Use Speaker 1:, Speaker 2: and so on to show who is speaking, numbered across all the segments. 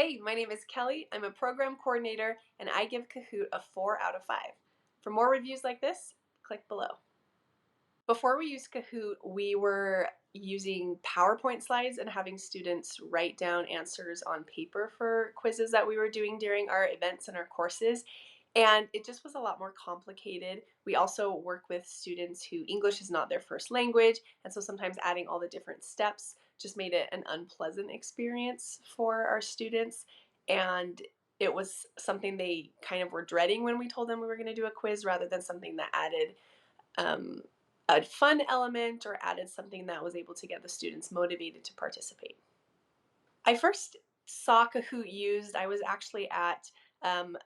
Speaker 1: Hey, my name is Kelly. I'm a program coordinator and I give Kahoot a 4 out of 5. For more reviews like this, click below. Before we used Kahoot, we were using PowerPoint slides and having students write down answers on paper for quizzes that we were doing during our events and our courses. And it just was a lot more complicated. We also work with students who English is not their first language, and so sometimes adding all the different steps just made it an unpleasant experience for our students. And it was something they kind of were dreading when we told them we were going to do a quiz rather than something that added um, a fun element or added something that was able to get the students motivated to participate. I first saw Kahoot used. I was actually at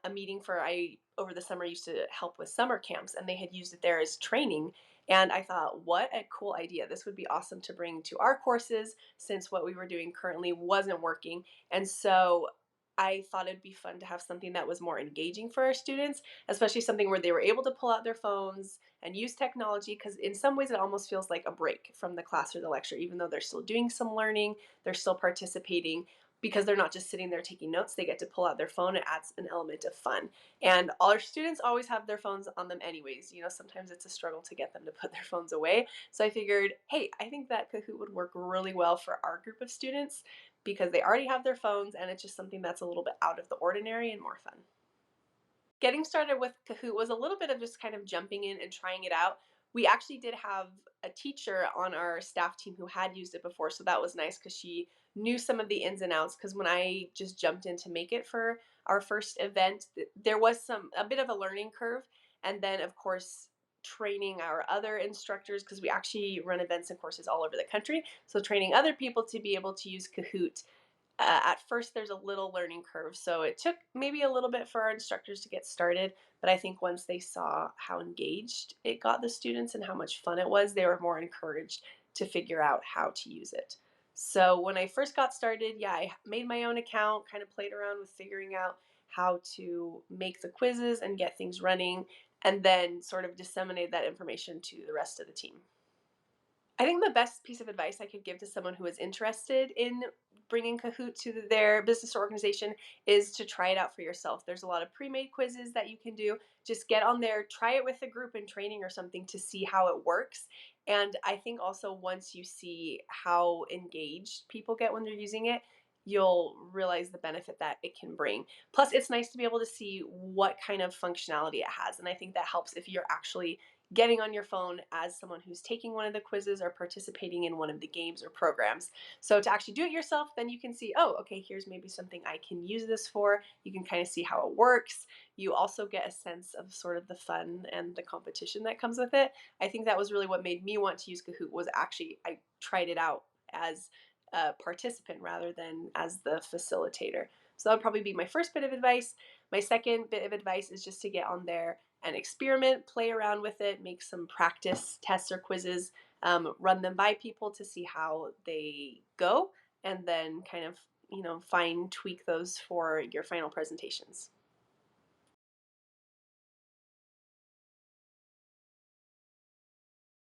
Speaker 1: a meeting I over the summer used to help with summer camps, and they had used it there as training. And I thought, what a cool idea! This would be awesome to bring to our courses since what we were doing currently wasn't working. And so I thought it'd be fun to have something that was more engaging for our students, especially something where they were able to pull out their phones and use technology, because in some ways it almost feels like a break from the class or the lecture, even though they're still doing some learning, they're still participating because they're not just sitting there taking notes. They get to pull out their phone. It adds an element of fun. And all our students always have their phones on them anyways. You know, sometimes it's a struggle to get them to put their phones away. So I figured, hey, I think that Kahoot would work really well for our group of students because they already have their phones and it's just something that's a little bit out of the ordinary and more fun. Getting started with Kahoot was a little bit of just kind of jumping in and trying it out. We actually did have a teacher on our staff team who had used it before, so that was nice because she knew some of the ins and outs. Because when I just jumped in to make it for our first event, there was a bit of a learning curve, and then of course training our other instructors, because we actually run events and courses all over the country, so training other people to be able to use Kahoot. At first there's a little learning curve, so it took maybe a little bit for our instructors to get started, but I think once they saw how engaged it got the students and how much fun it was, they were more encouraged to figure out how to use it. So when I first got started, yeah, I made my own account, kind of played around with figuring out how to make the quizzes and get things running, and then sort of disseminated that information to the rest of the team. I think the best piece of advice I could give to someone who is interested in bringing Kahoot to their business or organization is to try it out for yourself. There's a lot of pre-made quizzes that you can do. Just get on there, try it with a group in training or something to see how it works. And I think also once you see how engaged people get when they're using it, you'll realize the benefit that it can bring. Plus, it's nice to be able to see what kind of functionality it has. And I think that helps if you're actually getting on your phone as someone who's taking one of the quizzes or participating in one of the games or programs. So to actually do it yourself, then you can see, oh, okay, here's maybe something I can use this for. You can kind of see how it works. You also get a sense of sort of the fun and the competition that comes with it. I think that was really what made me want to use Kahoot, was actually I tried it out as a participant rather than as the facilitator. So that would probably be my first bit of advice. My second bit of advice is just to get on there and experiment, play around with it, make some practice tests or quizzes, run them by people to see how they go, and then kind of, fine tweak those for your final presentations.